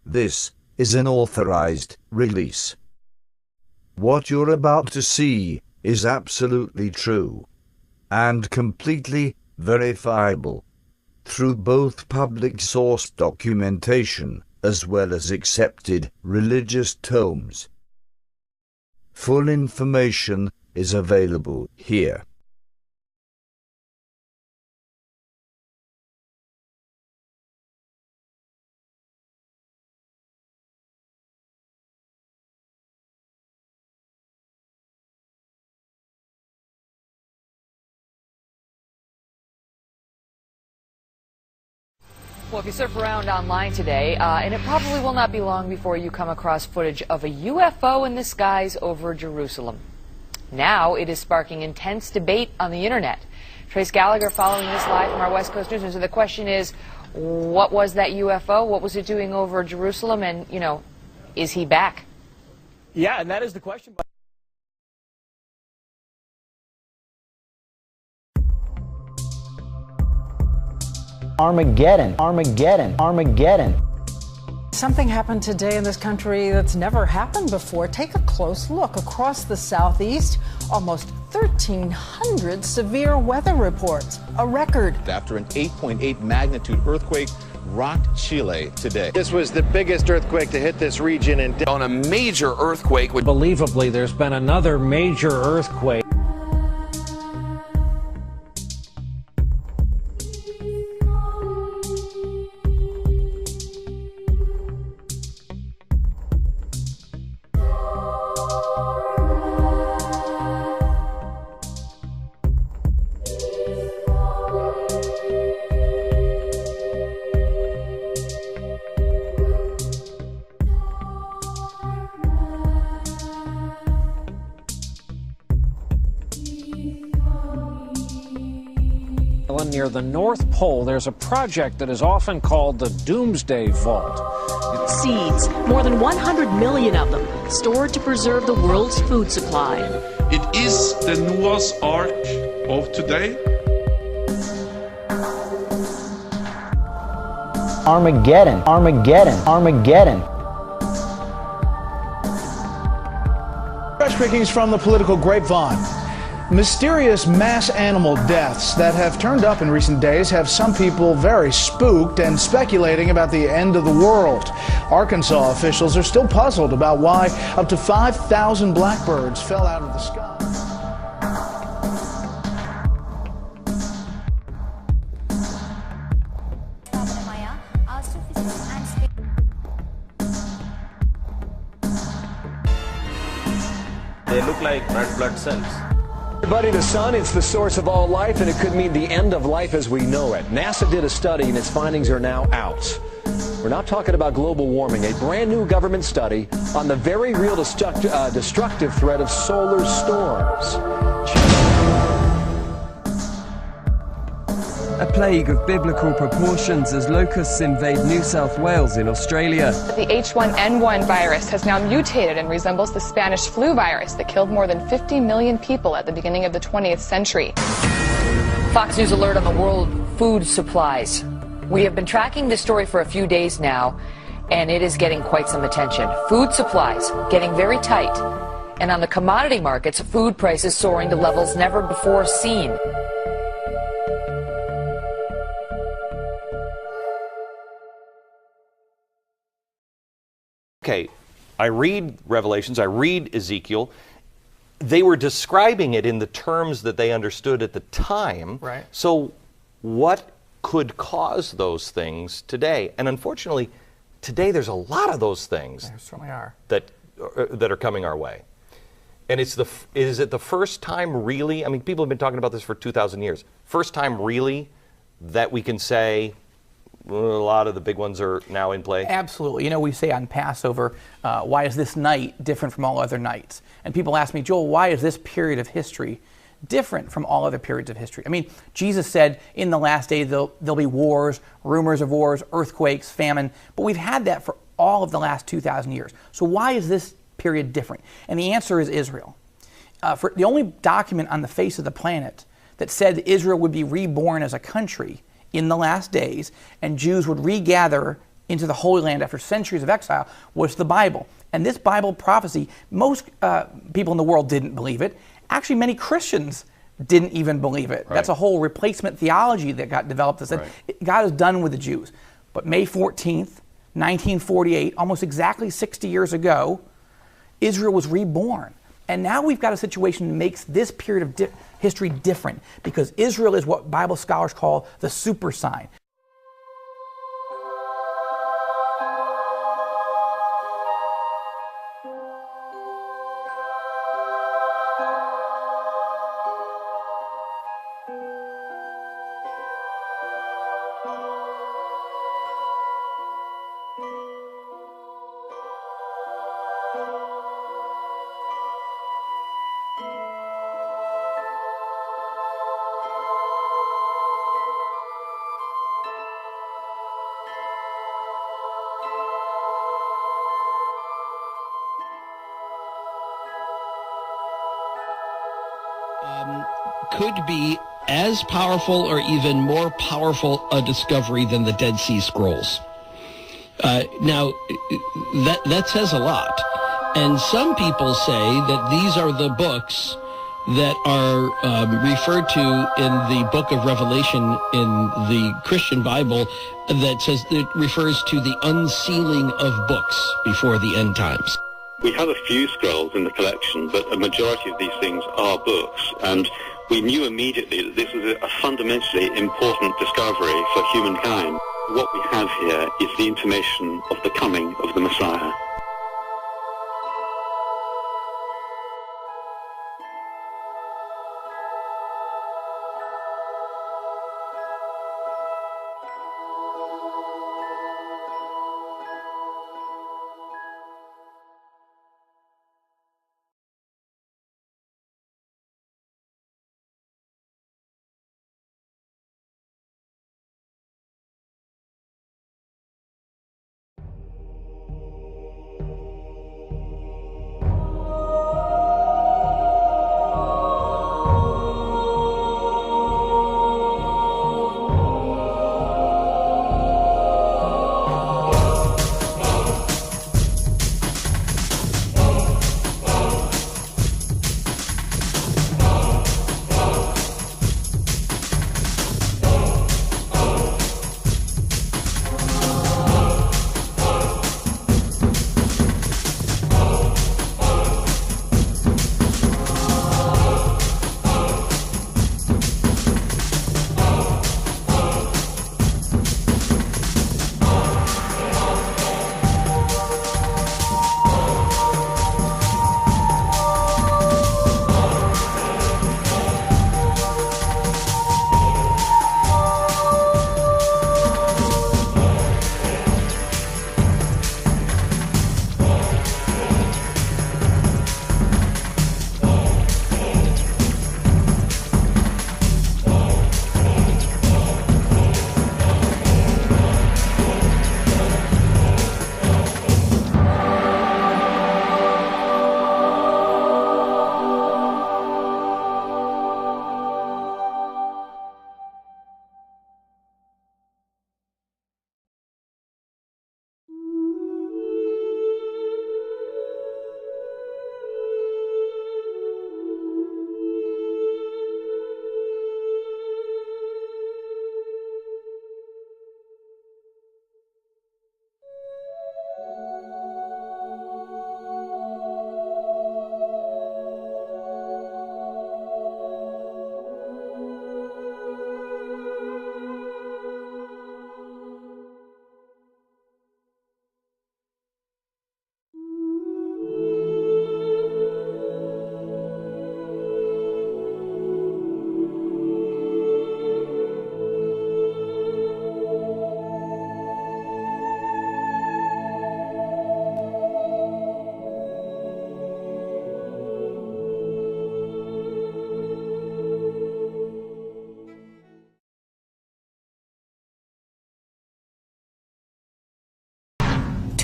This is an authorized release. What you're about to see is absolutely true and completely verifiable through both public source documentation as well as accepted religious tomes. Full information is available here. Well, if you surf around online today, and it probably will not be long before you come across footage of a UFO in the skies over Jerusalem. Now it is sparking intense debate on the internet. Trace Gallagher following this live from our West Coast Newsroom. So the question is, what was that UFO? What was it doing over Jerusalem? And, you know, is he back? Yeah, and that is the question. Armageddon, Armageddon, Armageddon. Something happened today in this country that's never happened before. Take a close look. Across the southeast, almost 1,300 severe weather reports, a record. After an 8.8 magnitude earthquake rocked Chile today. This was the biggest earthquake to hit this region on a major earthquake. Unbelievably, there's been another major earthquake. Near the North Pole, there's a project that is often called the Doomsday Vault. Seeds, more than 100 million of them, stored to preserve the world's food supply. It is the Noah's Ark of today. Armageddon, Armageddon, Armageddon. Fresh pickings from the political grapevine. Mysterious mass animal deaths that have turned up in recent days have some people very spooked and speculating about the end of the world. Arkansas officials are still puzzled about why up to 5,000 blackbirds fell out of the sky. They look like red blood cells. Everybody, the sun, it's the source of all life, and it could mean the end of life as we know it. NASA did a study, and its findings are now out. We're not talking about global warming, a brand new government study on the very real destructive threat of solar storms. A plague of biblical proportions as locusts invade New South Wales in Australia. The H1N1 virus has now mutated and resembles the Spanish flu virus that killed more than 50 million people at the beginning of the 20th century. Fox News alert on the world food supplies. We have been tracking this story for a few days now, and it is getting quite some attention. Food supplies getting very tight. And on the commodity markets, food prices soaring to levels never before seen. Okay, I read Revelations, I read Ezekiel. They were describing it in the terms that they understood at the time. Right. So what could cause those things today? And unfortunately, today there's a lot of those things. There certainly are. That are coming our way. And is it the first time really, I mean, people have been talking about this for 2,000 years. First time really that we can say, a lot of the big ones are now in play? Absolutely. You know, we say on Passover, why is this night different from all other nights? And people ask me, Joel, why is this period of history different from all other periods of history? I mean, Jesus said in the last days there'll be wars, rumors of wars, earthquakes, famine, but we've had that for all of the last 2,000 years. So why is this period different? And the answer is Israel. For the only document on the face of the planet that said that Israel would be reborn as a country in the last days, and Jews would regather into the Holy Land after centuries of exile was the Bible. And this Bible prophecy, most people in the world didn't believe it. Actually, many Christians didn't even believe it. Right. That's a whole replacement theology that got developed that said God is done with the Jews. But May 14th, 1948, almost exactly 60 years ago, Israel was reborn. And now we've got a situation that makes this period of history different, because Israel is what Bible scholars call the super sign. Could be as powerful or even more powerful a discovery than the Dead Sea Scrolls. Now, that says a lot. And some people say that these are the books that are referred to in the book of Revelation in the Christian Bible that says it refers to the unsealing of books before the end times. We have a few scrolls in the collection, but a majority of these things are books, and we knew immediately that this was a fundamentally important discovery for humankind. What we have here is the intimation of the coming of the Messiah.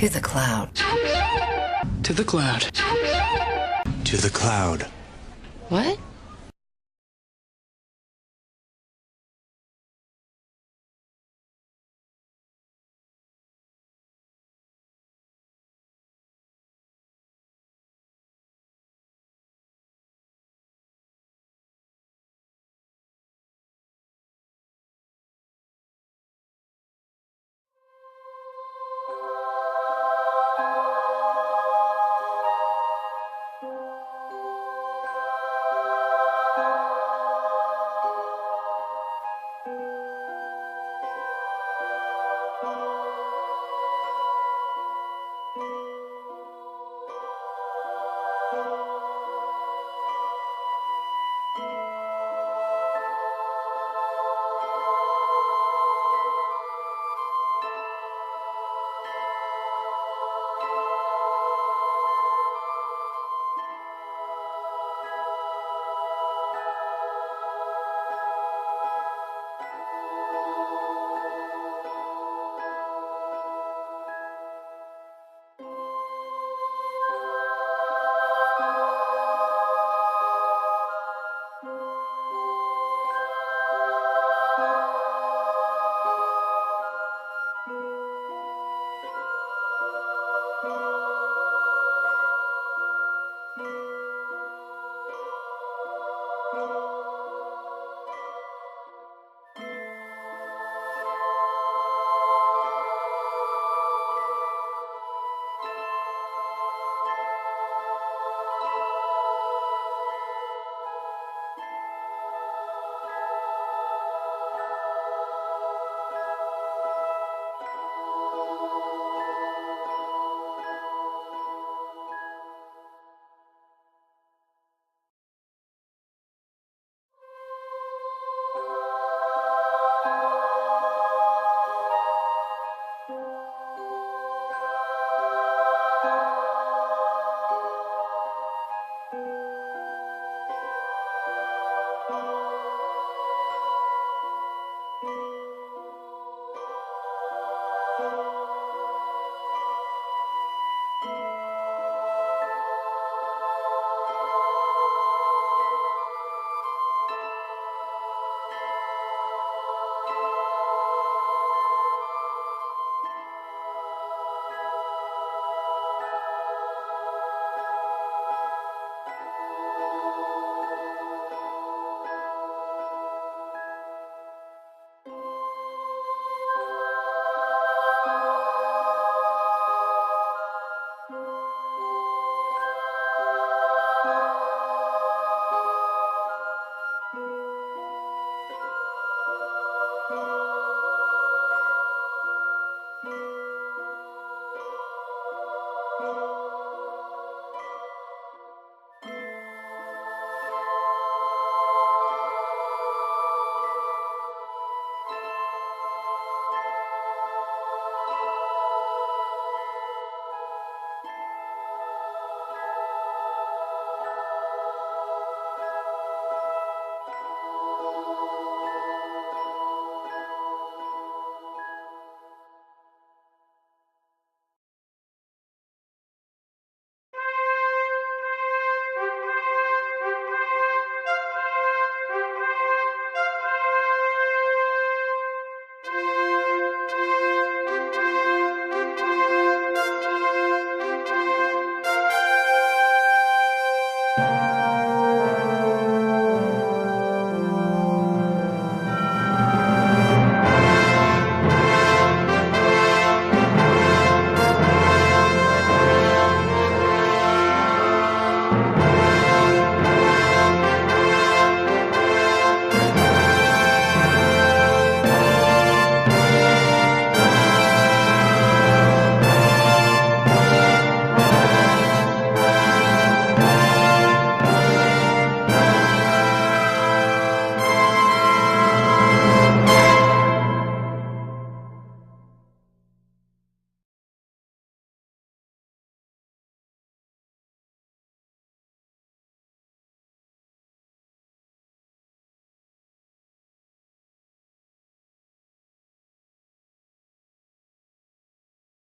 To the cloud. To the cloud. To the cloud. What? you.